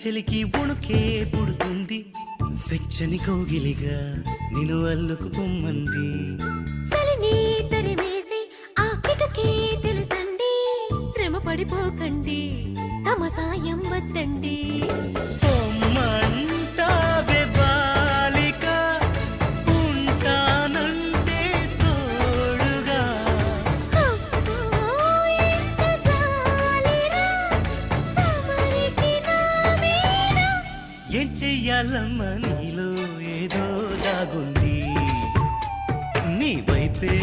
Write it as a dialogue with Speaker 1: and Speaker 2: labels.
Speaker 1: చెలికి ఉణుకే పుడుతుంది వెచ్చని కౌగిలిగా నిన్ను అల్లుకు పొమ్మంది
Speaker 2: చలిని తరిమేసి ఆ కిటకే తెలుసండి శ్రమ పడిపోకండి తమ సాయం వద్దండి
Speaker 1: పొమ్మంటావే బాలిక ఉంటానంటే తోడుగా
Speaker 2: అబ్బో, ఎంత జాలిరా, తమరికి నా మీద.
Speaker 1: ఏం చెయ్యాలమ్మా నీలో ఏదో దాగుంది నీ వైపే